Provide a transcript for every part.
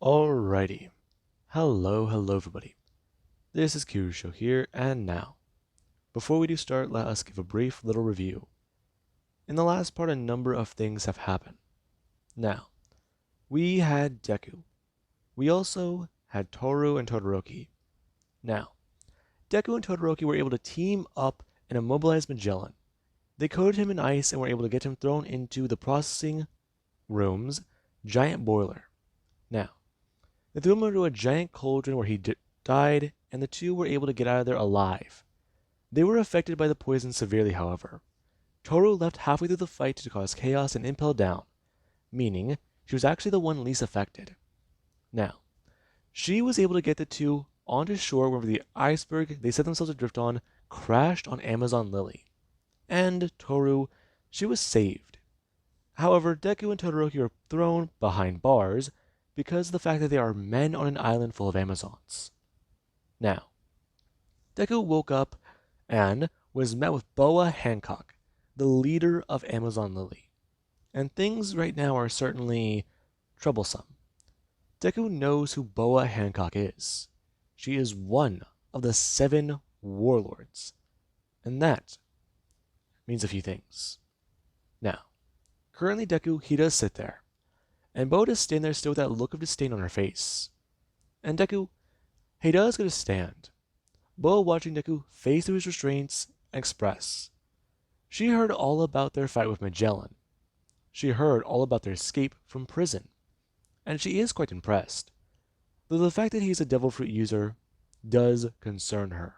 Alrighty. Hello everybody. This is Kirusho here, and now, before we do start, let us give a brief little review. In the last part, a number of things have happened. Now, we had Deku. We also had Toru and Todoroki. Now, Deku and Todoroki were able to team up and immobilize Magellan. They coated him in ice and were able to get him thrown into the processing room's giant boiler. Now, they threw him into a giant cauldron where he died, and the two were able to get out of there alive. They were affected by the poison severely, however. Toru left halfway through the fight to cause chaos and impel down, meaning she was actually the one least affected. Now, she was able to get the two onto shore where the iceberg they set themselves adrift on crashed on Amazon Lily. And Toru, she was saved. However, Deku and Todoroki were thrown behind bars because of the fact that they are men on an island full of Amazons. Now, Deku woke up and was met with Boa Hancock, the leader of Amazon Lily. And things right now are certainly troublesome. Deku knows who Boa Hancock is. She is one of the 7 warlords. And that means a few things. Now, currently Deku, he does sit there. And Boa does stand there still with that look of disdain on her face. And Deku, he does go to stand. Boa watching Deku phase through his restraints and express. She heard all about their fight with Magellan. She heard all about their escape from prison. And she is quite impressed. Though the fact that he is a devil fruit user does concern her.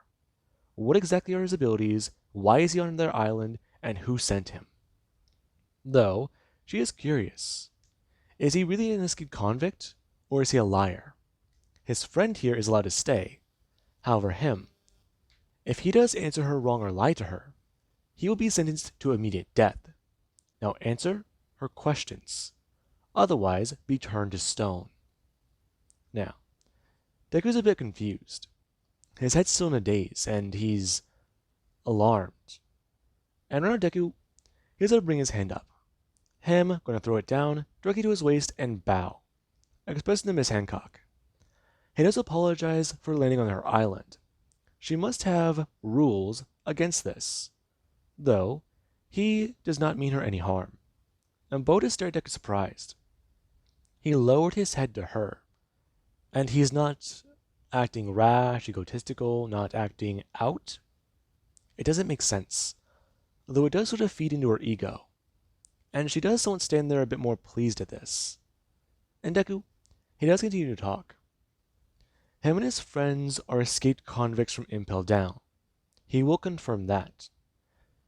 What exactly are his abilities, why is he on their island, and who sent him? Though, she is curious. Is he really an escaped convict, or is he a liar? His friend here is allowed to stay. However, if he does answer her wrong or lie to her, he will be sentenced to immediate death. Now answer her questions. Otherwise, be turned to stone. Now, Deku's a bit confused. His head's still in a daze, and he's alarmed. And right now Deku, he's going to bring his hand up. Him going to throw it down, directly to his waist, and bow, expressing to Miss Hancock. He does apologize for landing on her island. She must have rules against this. Though, he does not mean her any harm. And Boda stared at Deku surprised. He lowered his head to her. And he is not acting rash, egotistical, not acting out. It doesn't make sense. Though it does sort of feed into her ego. And she does somewhat stand there a bit more pleased at this. And Deku, he does continue to talk. Him and his friends are escaped convicts from Impel Down. He will confirm that.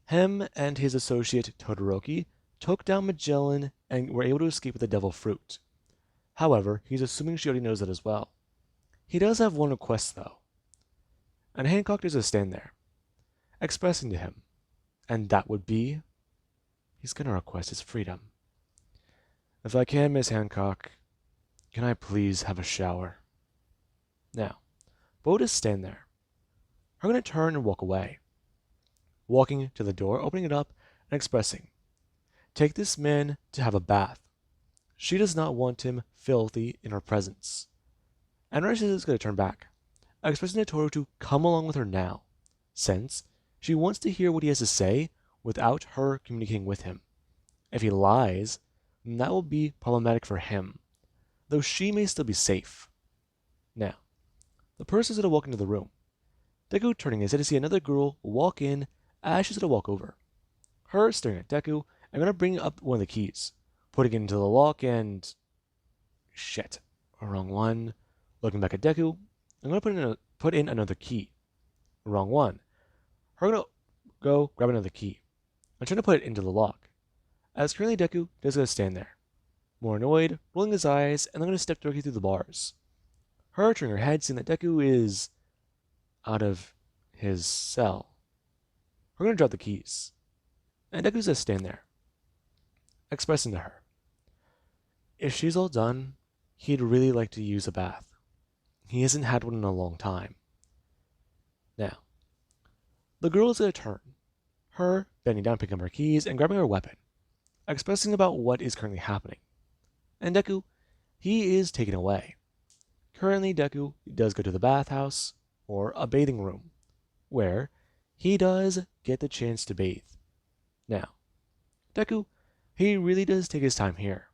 Him and his associate Todoroki took down Magellan and were able to escape with the Devil Fruit. However, he's assuming she already knows that as well. He does have one request though. And Hancock does stand there, expressing to him. And that would be, he's going to request his freedom. If I can, Miss Hancock, can I please have a shower? Now, Bo does stand there. Her going to turn and walk away. Walking to the door, opening it up, and expressing, take this man to have a bath. She does not want him filthy in her presence. And Rish is going to turn back, expressing to Toru to come along with her now, since she wants to hear what he has to say without her communicating with him. If he lies, then that will be problematic for him, though she may still be safe. Now, the person is going to walk into the room. Deku turning his head to see another girl walk in as she's going to walk over. Her staring at Deku and going to bring up one of the keys, putting it into the lock and... Shit, wrong one. Looking back at Deku, I'm going to put in another key. Wrong one. Her going to go grab another key. I'm trying to put it into the lock. As currently Deku is going to stand there, more annoyed, rolling his eyes, and I'm going to step directly through the bars. Her turning her head, seeing that Deku is out of his cell. We're going to drop the keys. And Deku's going to stand there, expressing to her, if she's all done, he'd really like to use a bath. He hasn't had one in a long time. Now, the girl is going to turn, her bending down, picking up her keys, and grabbing her weapon, expressing about what is currently happening. And Deku, he is taken away. Currently, Deku does go to the bathhouse, or a bathing room, where he does get the chance to bathe. Now, Deku, he really does take his time here.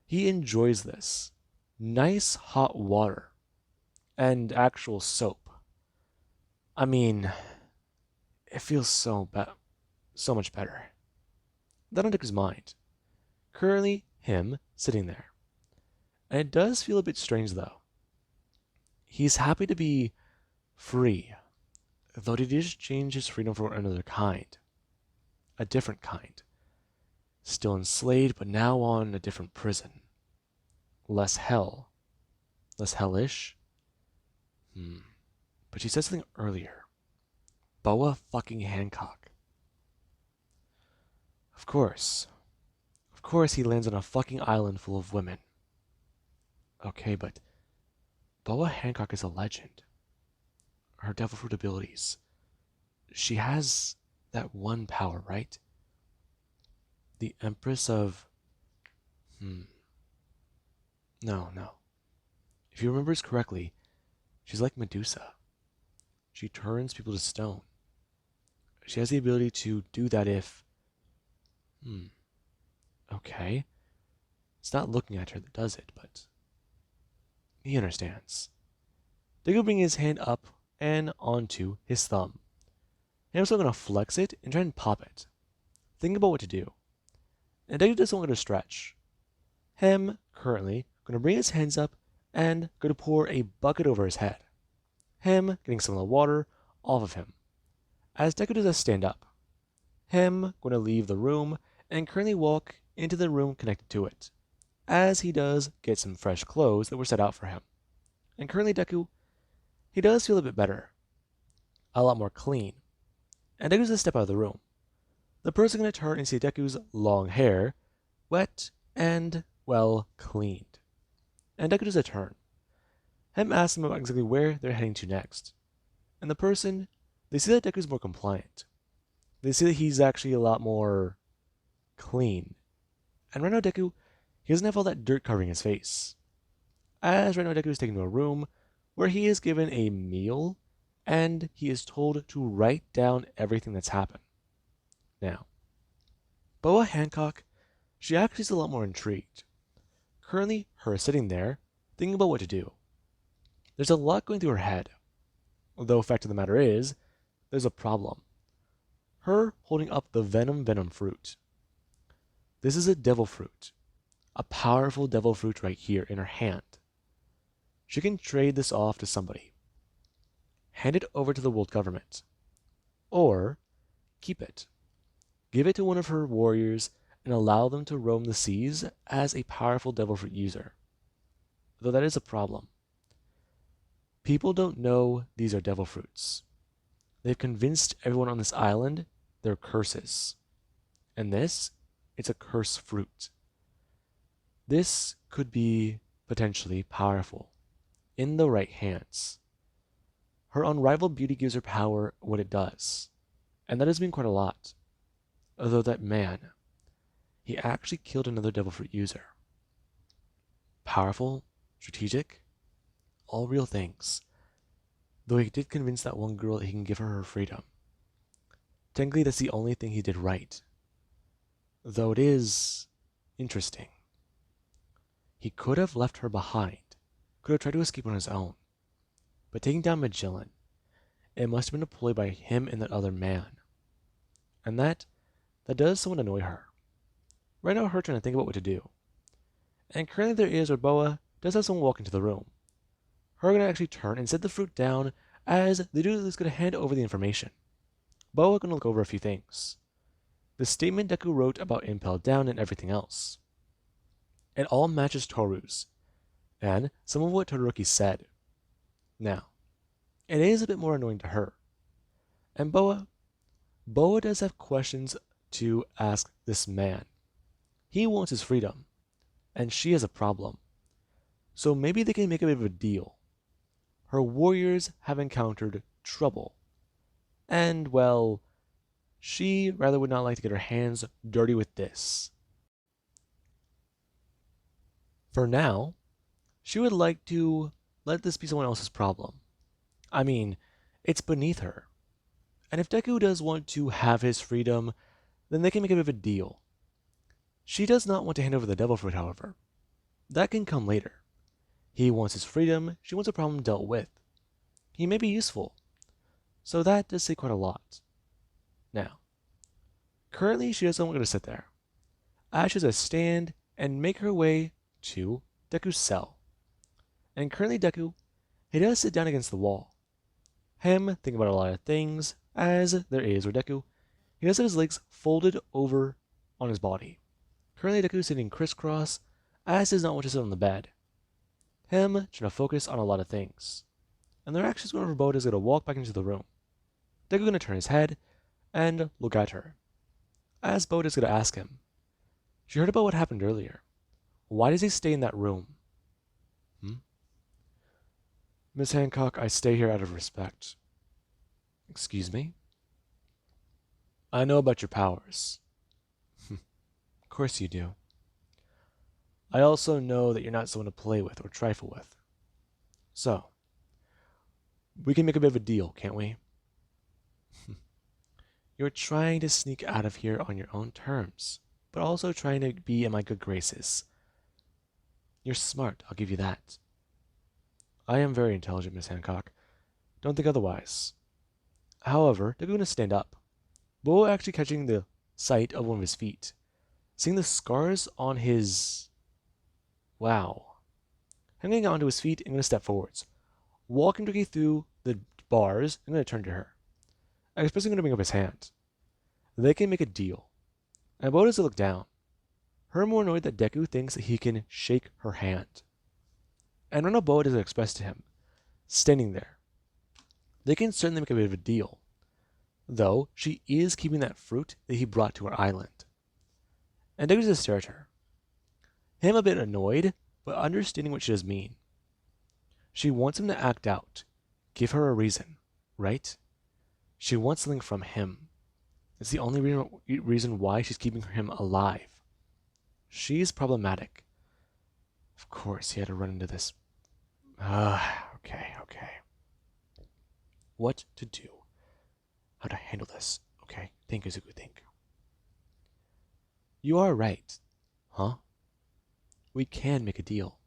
He enjoys this. Nice hot water and actual soap. I mean, it feels so much better. That on Deku's mind. Currently, him sitting there. And it does feel a bit strange though. He's happy to be free, though he did change his freedom for another kind. A different kind. Still enslaved, but now on a different prison. Less hell. Less hellish? But she said something earlier. Boa fucking Hancock. Of course. Of course he lands on a fucking island full of women. Okay, but Boa Hancock is a legend. Her devil fruit abilities. She has that one power, right? The Empress of... No. If you remember correctly, she's like Medusa. She turns people to stone. She has the ability to do that if... Okay. It's not looking at her that does it, but... He understands. Deku brings his hand up and onto his thumb. And I'm also going to flex it and try and pop it. Think about what to do. And Deku doesn't want to stretch. Him, currently, going to bring his hands up and going to pour a bucket over his head. Him getting some of the water off of him. As Deku does stand up. Him going to leave the room and currently walk into the room connected to it. As he does get some fresh clothes that were set out for him. And currently Deku, he does feel a bit better. A lot more clean. And Deku's a step out of the room. The person going to turn and see Deku's long hair, wet and, well, cleaned. And Deku does a turn. Him asks him about exactly where they're heading to next. And the person, they see that Deku's more compliant. They see that he's actually a lot more clean. And right now Deku, he doesn't have all that dirt covering his face. As right now Deku is taken to a room where he is given a meal and he is told to write down everything that's happened. Now, Boa Hancock, she actually is a lot more intrigued. Currently, her sitting there, thinking about what to do. There's a lot going through her head. Although, fact of the matter is, there's a problem. Her holding up the venom fruit. This is a devil fruit. A powerful devil fruit right here in her hand. She can trade this off to somebody. Hand it over to the world government. Or keep it. Give it to one of her warriors and allow them to roam the seas as a powerful devil fruit user. Though that is a problem. People don't know these are devil fruits. They've convinced everyone on this island they're curses. And this, it's a curse fruit. This could be potentially powerful in the right hands. Her unrivaled beauty gives her power what it does, and that has been quite a lot. Although that man, he actually killed another devil fruit user. Powerful, strategic, all real things. Though he did convince that one girl that he can give her freedom. Technically, that's the only thing he did right. Though it is interesting. He could have left her behind, could have tried to escape on his own. But taking down Magellan, it must have been a ploy by him and that other man. And that does somewhat annoy her. Right now, her trying to think about what to do. And currently there is where Boa does have someone walk into the room. Her gonna actually turn and set the fruit down as the dude is gonna hand over the information. Boa gonna look over a few things. The statement Deku wrote about Impel Down and everything else. It all matches Toru's, and some of what Todoroki said. Now, it is a bit more annoying to her. And Boa does have questions to ask this man. He wants his freedom, and she has a problem. So maybe they can make a bit of a deal. Her warriors have encountered trouble. And, well, she rather would not like to get her hands dirty with this. For now, she would like to let this be someone else's problem. I mean, it's beneath her. And if Deku does want to have his freedom, then they can make a bit of a deal. She does not want to hand over the devil fruit, however. That can come later. He wants his freedom, she wants a problem dealt with. He may be useful. So that does say quite a lot. Now, currently she doesn't want to sit there. Ash has to stand and make her way to Deku's cell. And currently Deku, he does sit down against the wall. Him thinking about a lot of things, as there is with Deku. He does have his legs folded over on his body. Currently Deku is sitting crisscross, as does not want to sit on the bed. Him trying to focus on a lot of things. And they're actually going for Boda is going to walk back into the room. Deku going to turn his head and look at her. As Boda is going to ask him, she heard about what happened earlier. Why does he stay in that room? Miss Hancock, I stay here out of respect. Excuse me? I know about your powers. Of course you do. I also know that you're not someone to play with or trifle with. So, we can make a bit of a deal, can't we? You're trying to sneak out of here on your own terms, but also trying to be in my good graces. You're smart, I'll give you that. I am very intelligent, Miss Hancock. Don't think otherwise. However, they're going to stand up. Bo actually catching the sight of one of his feet. Seeing the scars on his... Wow. Hanging onto his feet, I'm going to step forwards. Walking directly through the bars, I'm going to turn to her. I'm especially going to bring up his hand. They can make a deal. And Bo does look down. Her more annoyed that Deku thinks that he can shake her hand. And Rana Boa does express to him, standing there. They can certainly make a bit of a deal. Though, she is keeping that fruit that he brought to her island. And Deku just stares at her. Him a bit annoyed, but understanding what she does mean. She wants him to act out. Give her a reason, right? She wants something from him. It's the only reason why she's keeping him alive. She's problematic. Of course, he had to run into this. Okay. What to do? How to handle this? Okay, think Izuku, think. You are right. Huh? We can make a deal.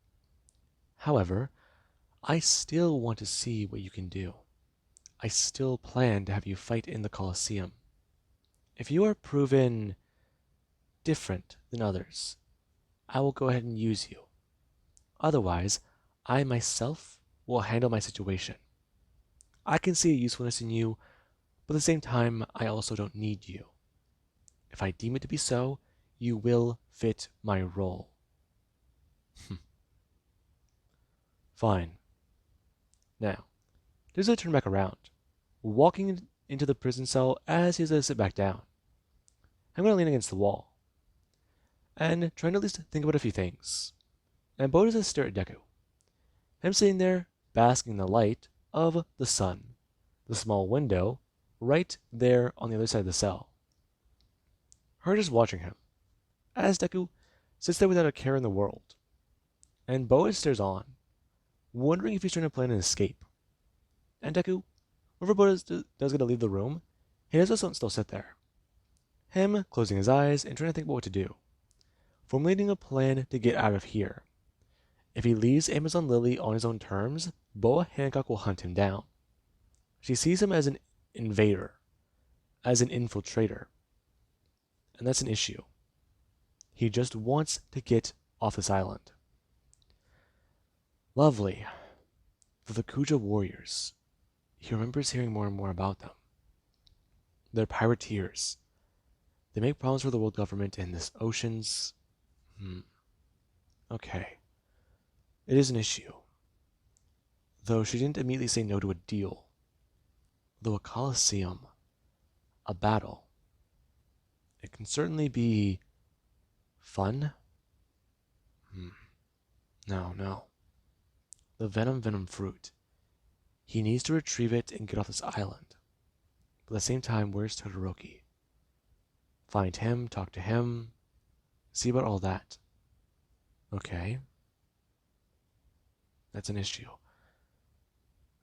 However, I still want to see what you can do. I still plan to have you fight in the Colosseum. If you are proven different than others, I will go ahead and use you. Otherwise, I myself will handle my situation. I can see a usefulness in you, but at the same time, I also don't need you. If I deem it to be so, you will fit my role. Fine. Now, there's a turn back around, walking into the prison cell as he has to sit back down. I'm going to lean against the wall, and trying to at least think about a few things. And Bo does stare at Deku. Him sitting there, basking in the light of the sun, the small window right there on the other side of the cell. Her just watching him, as Deku sits there without a care in the world. And Bo stares on, wondering if he's trying to plan an escape. And Deku, whenever Bo does get to leave the room, he does still sit there. Him closing his eyes and trying to think about what to do. Formulating a plan to get out of here. If he leaves Amazon Lily on his own terms, Boa Hancock will hunt him down. She sees him as an invader, as an infiltrator. And that's an issue. He just wants to get off this island. Lovely. The Kuja warriors. He remembers hearing more and more about them. They're pirateers. They make problems for the world government in this oceans. Okay. It is an issue. Though she didn't immediately say no to a deal. Though a coliseum, a battle, it can certainly be fun. No. The venom fruit. He needs to retrieve it and get off this island. But at the same time, where's Todoroki? Find him, talk to him, see about all that. Okay. That's an issue.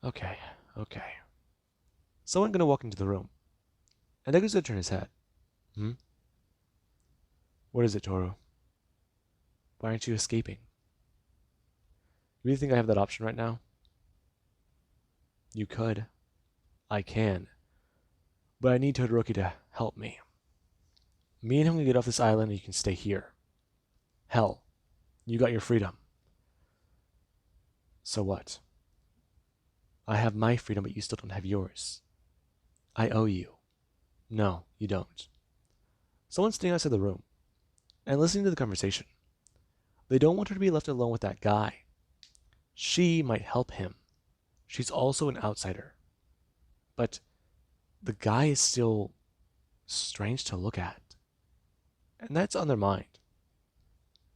Okay, okay. Someone gonna walk into the room, and Deku's gonna turn his head. Hmm? What is it, Toru? Why aren't you escaping? Do you think I have that option right now? You could. I can. But I need Todoroki to help me. Me and him can get off this island and you can stay here. Hell, you got your freedom. So what? I have my freedom, but you still don't have yours. I owe you. No, you don't. Someone's standing outside the room and listening to the conversation. They don't want her to be left alone with that guy. She might help him. She's also an outsider. But the guy is still strange to look at. And that's on their mind.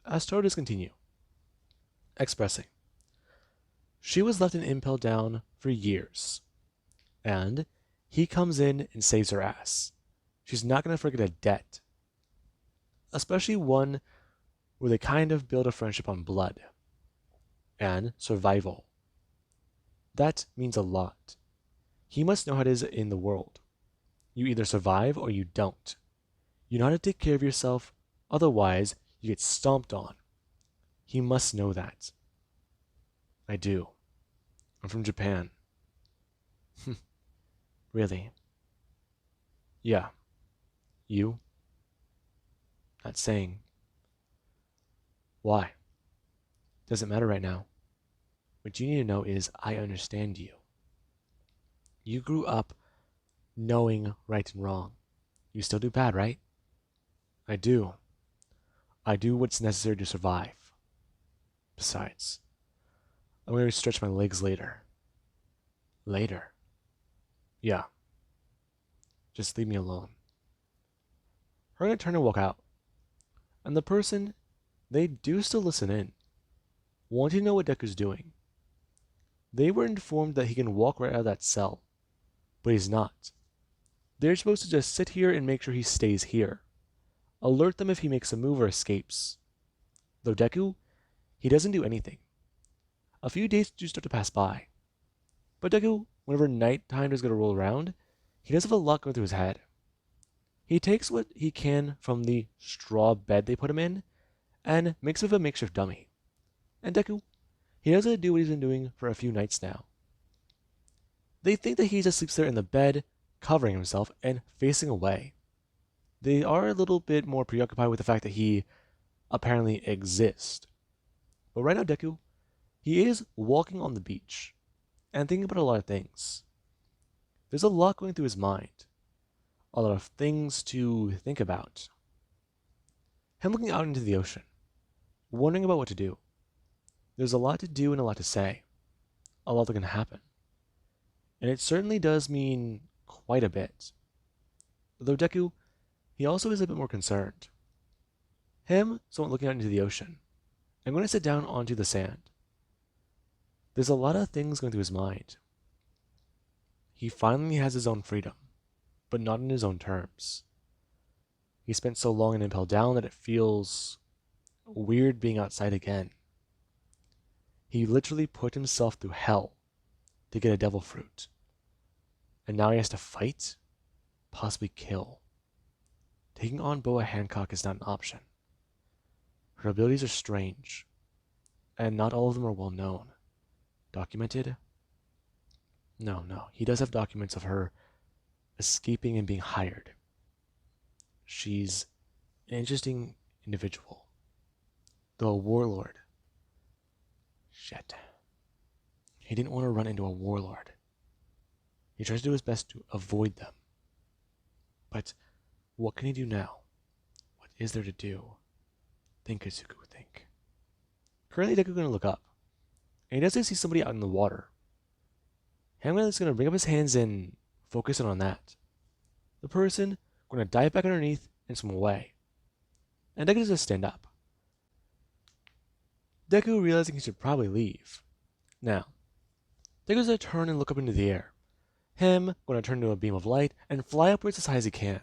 As Toros continue, expressing. She was left in Impel Down for years. And he comes in and saves her ass. She's not going to forget a debt. Especially one where they kind of build a friendship on blood and survival. That means a lot. He must know how it is in the world. You either survive or you don't. You know how to take care of yourself, otherwise you get stomped on. He must know that. I do. I'm from Japan. Really? Yeah. You? Not saying. Why? Doesn't matter right now. What you need to know is I understand you. You grew up knowing right and wrong. You still do bad, right? I do. I do what's necessary to survive. Besides, I'm going to stretch my legs later. Later? Yeah. Just leave me alone. Her going to turn and walk out. And the person, they do still listen in, wanting to know what Deku's doing. They were informed that he can walk right out of that cell, but he's not. They're supposed to just sit here and make sure he stays here. Alert them if he makes a move or escapes. Though Deku, he doesn't do anything. A few days do start to pass by. But Deku, whenever nighttime is going to roll around, he does have a lot going through his head. He takes what he can from the straw bed they put him in, and makes of a makeshift dummy. And Deku, he doesn't do what he's been doing for a few nights now. They think that he just sleeps there in the bed, covering himself and facing away. They are a little bit more preoccupied with the fact that he apparently exists. But right now, Deku, he is walking on the beach and thinking about a lot of things. There's a lot going through his mind, a lot of things to think about. Him looking out into the ocean, wondering about what to do. There's a lot to do and a lot to say, a lot that can happen. And it certainly does mean quite a bit. Though Deku, he also is a bit more concerned. Him, someone looking out into the ocean. I'm going to sit down onto the sand. There's a lot of things going through his mind. He finally has his own freedom, but not on his own terms. He spent so long in Impel Down that it feels weird being outside again. He literally put himself through hell to get a devil fruit. And now he has to fight, possibly kill. Taking on Boa Hancock is not an option. Her abilities are strange, and not all of them are well known. Documented? No. He does have documents of her escaping and being hired. She's an interesting individual. Though a warlord. Shit. He didn't want to run into a warlord. He tries to do his best to avoid them. But what can he do now? What is there to do? Think, Kazuku, think. Currently, Deku's going to look up. And he doesn't see somebody out in the water. Hamlet is going to bring up his hands and focus in on that. The person going to dive back underneath and swim away. And Deku does just stand up. Deku realizing he should probably leave. Now, Deku's going to turn and look up into the air. Him going to turn into a beam of light and fly upwards as high as he can.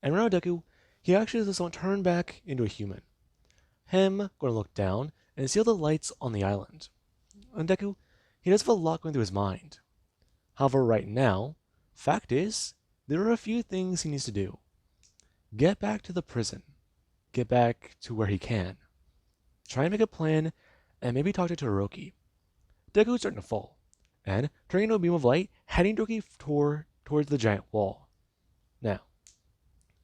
And right now Deku, he actually does want to turn back into a human. Him going to look down and see all the lights on the island. And Deku, he does have a lot going through his mind. However, right now, fact is, there are a few things he needs to do. Get back to the prison. Get back to where he can. Try and make a plan, and maybe talk to Todoroki. Deku is starting to fall, and turning into a beam of light, heading Todoroki towards the giant wall. Now,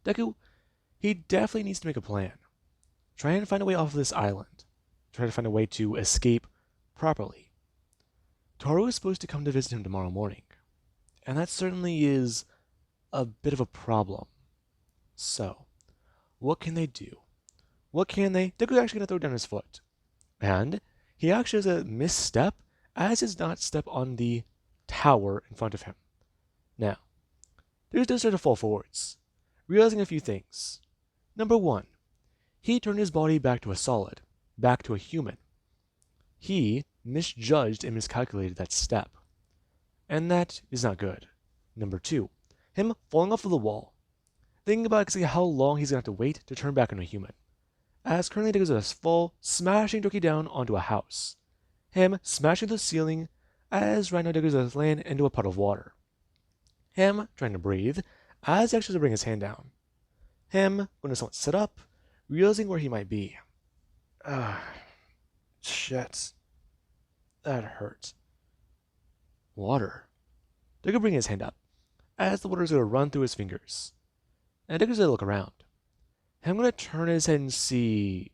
Deku, he definitely needs to make a plan. Try and find a way off of this island. Try to find a way to escape properly. Toru is supposed to come to visit him tomorrow morning, and that certainly is a bit of a problem. So, what can they do? Deku's actually going to throw down his foot. And he actually has a misstep, as does not step on the tower in front of him. Now, Deku does start to fall forwards, realizing a few things. Number one, he turned his body back to a solid, back to a human. He misjudged and miscalculated that step. And that is not good. Number two, him falling off of the wall. Thinking about exactly how long he's going to have to wait to turn back into a human. As currently Deku does fall, smashing Doki down onto a house. Him smashing the ceiling, as right now Deku does land into a pot of water. Him trying to breathe, as he actually does bring his hand down. Him going to somewhat sit up, realizing where he might be. Shit. That hurt. Water. Deku bring his hand up, as the water is going to run through his fingers. And Deku's going to look around. I'm going to turn his head and see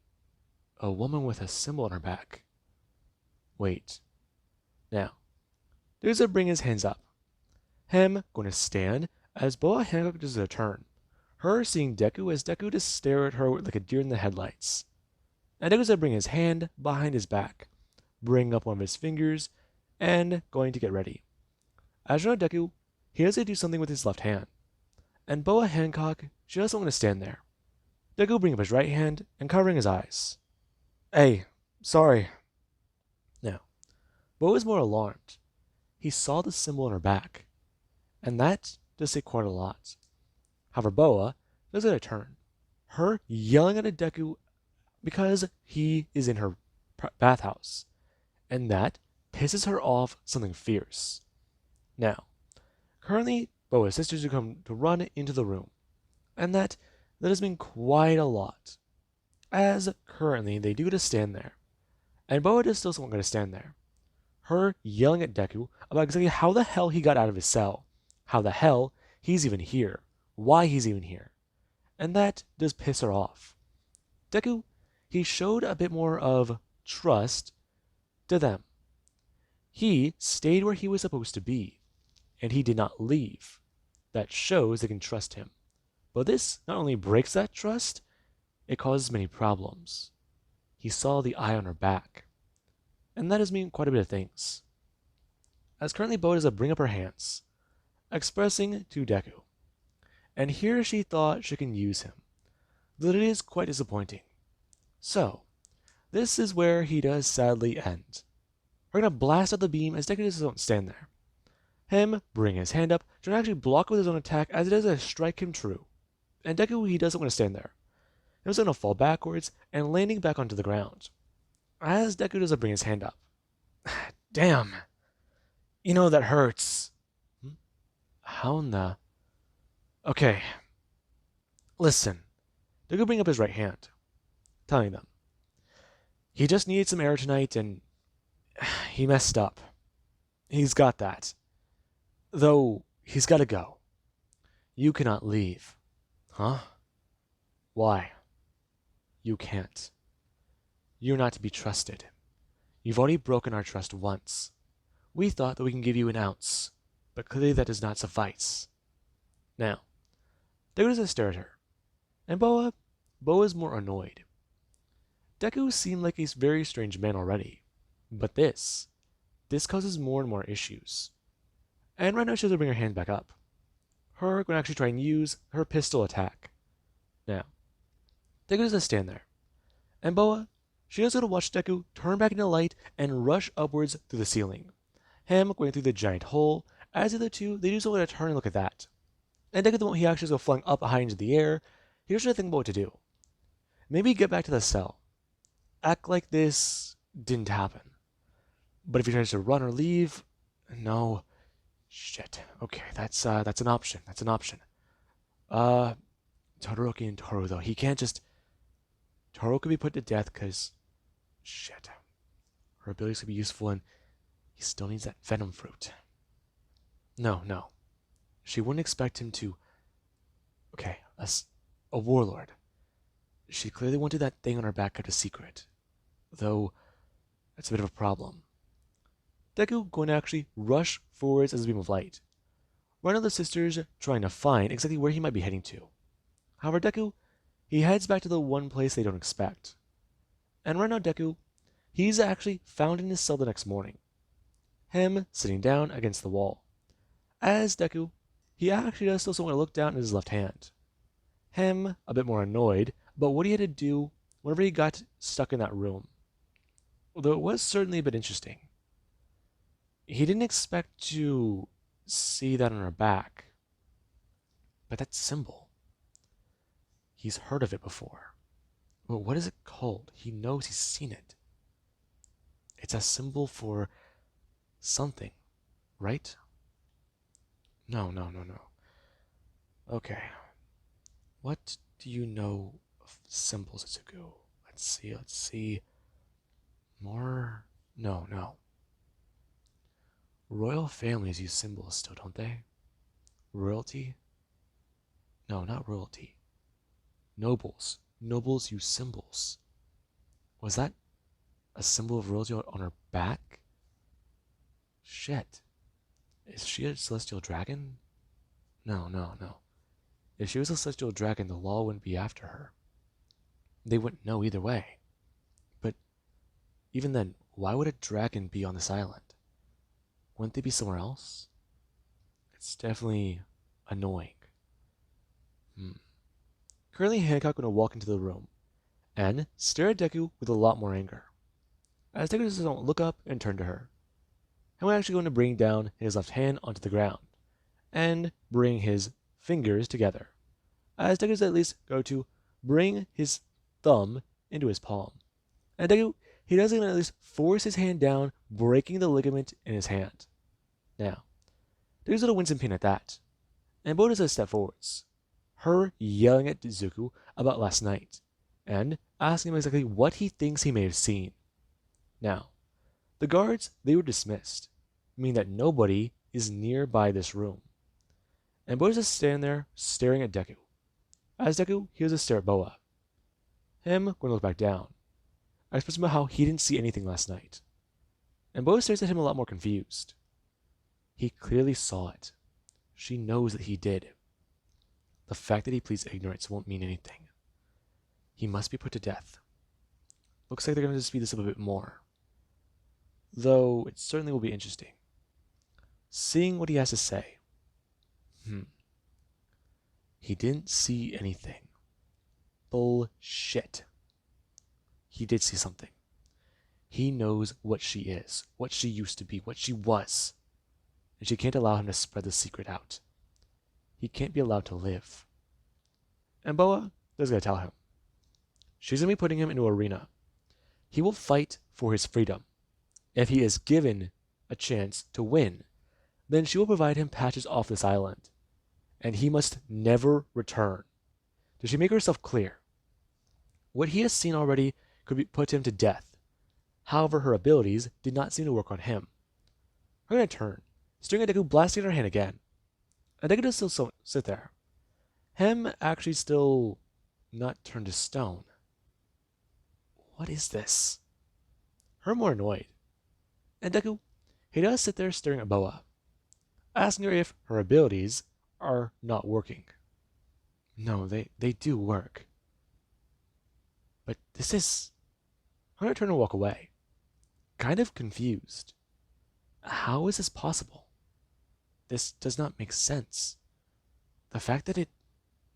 a woman with a symbol on her back. Wait. Now, Deku's going to bring his hands up. Him going to stand as Boa Hancock does a turn. Her seeing Deku as Deku just stare at her like a deer in the headlights. And Deku's going to bring his hand behind his back, bring up one of his fingers, and going to get ready. As you know, Deku, he has to do something with his left hand. And Boa Hancock, she doesn't want to stand there. Deku bring up his right hand and covering his eyes. Hey, sorry. Now, Boa is more alarmed. He saw the symbol on her back, and that does say quite a lot. However, Boa does get a turn. Her yelling at a Deku because he is in her bathhouse, and that pisses her off something fierce. Now, currently, Boa's sisters have come to run into the room, and that has been quite a lot, as currently they do just stand there, and Boa just still isn't going to stand there. Her yelling at Deku about exactly how the hell he got out of his cell, how the hell he's even here, why he's even here, and that does piss her off. Deku, he showed a bit more of trust to them. He stayed where he was supposed to be, and he did not leave. That shows they can trust him. But this not only breaks that trust, it causes many problems. He saw the eye on her back, and that does mean quite a bit of things. As currently Boa does bring up her hands, expressing to Deku, and here she thought she can use him, but it is quite disappointing. So, this is where he does sadly end. We're gonna blast out the beam as Deku doesn't stand there. Him bring his hand up, trying to actually block with his own attack as it does strike him true. And Deku, he doesn't want to stand there. He was going to fall backwards and landing back onto the ground. As Deku does bring his hand up. Damn. You know that hurts. How in the... Okay. Listen. Deku bring up his right hand, telling them. He just needed some air tonight and he messed up. He's got that. Though, he's got to go. You cannot leave. Huh? Why? You can't. You're not to be trusted. You've already broken our trust once. We thought that we can give you an ounce, but clearly that does not suffice. Now, Deku doesn't stare at her, and Boa's more annoyed. Deku seemed like a very strange man already, but this causes more and more issues. And right now she has to bring her hand back up. Her going to actually try and use her pistol attack. Now, Deku doesn't stand there. And Boa, she does go to watch Deku turn back into light and rush upwards through the ceiling. Him going through the giant hole, as the other two, they do so to turn and look at that. And Deku, the moment he actually goes flying up high into the air, he doesn't really think about what to do. Maybe get back to the cell. Act like this didn't happen. But if he tries to run or leave, no. Shit. Okay, that's an option. That's an option. Uh, Todoroki and Toru though, he can't just. Toru could be put to death because shit. Her abilities could be useful, and he still needs that venom fruit. No, no. She wouldn't expect him to. Okay, a warlord. She clearly wanted that thing on her back kept a secret, though that's a bit of a problem. Deku going to actually rush forwards as a beam of light. One of the sisters trying to find exactly where he might be heading to. However, Deku, he heads back to the one place they don't expect. And right now, Deku, he's actually found in his cell the next morning. Him sitting down against the wall. As Deku, he actually does still want to look down at his left hand. Him a bit more annoyed about what he had to do whenever he got stuck in that room. Although it was certainly a bit interesting. He didn't expect to see that on her back. But that symbol. He's heard of it before. But what is it called? He knows he's seen it. It's a symbol for something, right? No, no, no, no. Okay. What do you know of symbols, Izuku? Let's see. More? No, no. Royal families use symbols still, don't they? Royalty? No, not royalty. Nobles. Nobles use symbols. Was that a symbol of royalty on her back? Shit. Is she a celestial dragon? No, no, no. If she was a celestial dragon, the law wouldn't be after her. They wouldn't know either way. But even then, why would a dragon be on this island? Wouldn't they be somewhere else? It's definitely annoying. Currently, Hancock gonna walk into the room and stare at Deku with a lot more anger. As Deku doesn't look up and turn to her. And we're actually going to bring down his left hand onto the ground and bring his fingers together. As Deku does at least go to bring his thumb into his palm. And Deku, he doesn't at least force his hand down, breaking the ligament in his hand. Now, Deku's going to win some pain at that. And Bo does a step forwards. Her yelling at Izuku about last night and asking him exactly what he thinks he may have seen. Now, the guards, they were dismissed, meaning that nobody is nearby this room. And Boa's just standing there staring at Deku. As Deku, he was a stare at Boa. Him going to look back down, expressing about how he didn't see anything last night. And Boa stares at him a lot more confused. He clearly saw it. She knows that he did. The fact that he pleads ignorance won't mean anything. He must be put to death. Looks like they're going to speed this up a bit more. Though it certainly will be interesting. Seeing what he has to say. He didn't see anything. Bullshit. He did see something. He knows what she is, what she used to be, what she was. And she can't allow him to spread the secret out. He can't be allowed to live. And Boa is going to tell him. She's going to be putting him into an arena. He will fight for his freedom. If he is given a chance to win, then she will provide him patches off this island. And he must never return. Does she make herself clear? What he has seen already could put him to death. However, her abilities did not seem to work on him. Her going to turn, staring at Deku, blasting her hand again. And Deku does still sit there. Him actually still not turned to stone. What is this? Her more annoyed. And Deku, he does sit there staring at Boa, asking her if her abilities are not working. No, they do work. But this is... I'm going to turn and walk away. Kind of confused. How is this possible? This does not make sense. The fact that it...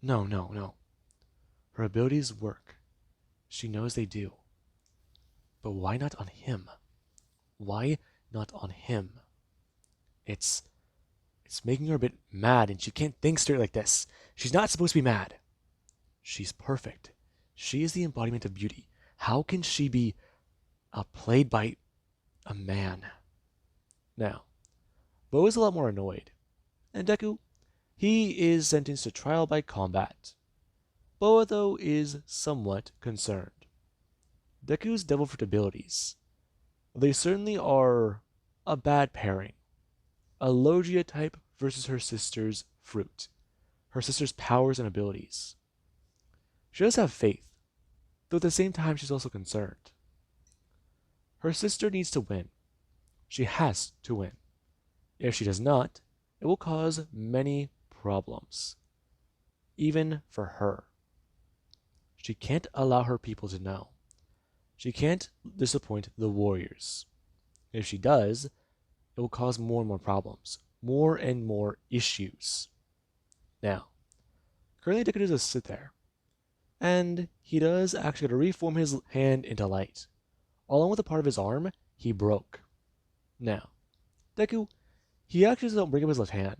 No, no, no. Her abilities work. She knows they do. But why not on him? Why not on him? It's making her a bit mad, and she can't think straight like this. She's not supposed to be mad. She's perfect. She is the embodiment of beauty. How can she be played by a man? Now, Bo is a lot more annoyed, and Deku, he is sentenced to trial by combat. Boa, though, is somewhat concerned. Deku's devil fruit abilities. They certainly are a bad pairing. A Logia type versus her sister's fruit. Her sister's powers and abilities. She does have faith, though at the same time she's also concerned. Her sister needs to win. She has to win. If she does not, it will cause many problems. Even for her. She can't allow her people to know. She can't disappoint the warriors. If she does, it will cause more and more problems. More and more issues. Now, currently Deku does just sit there. And he does actually get to reform his hand into light. Along with a part of his arm, he broke. Now, Deku, he actually doesn't bring up his left hand.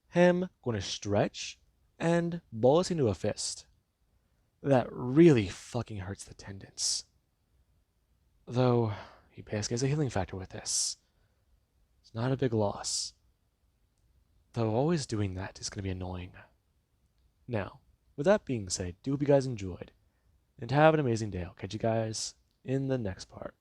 Him going to stretch and ball it into a fist. That really fucking hurts the tendons. Though, he basically has a healing factor with this. It's not a big loss. Though always doing that is going to be annoying. Now, with that being said, do hope you guys enjoyed. And have an amazing day. I'll catch you guys in the next part.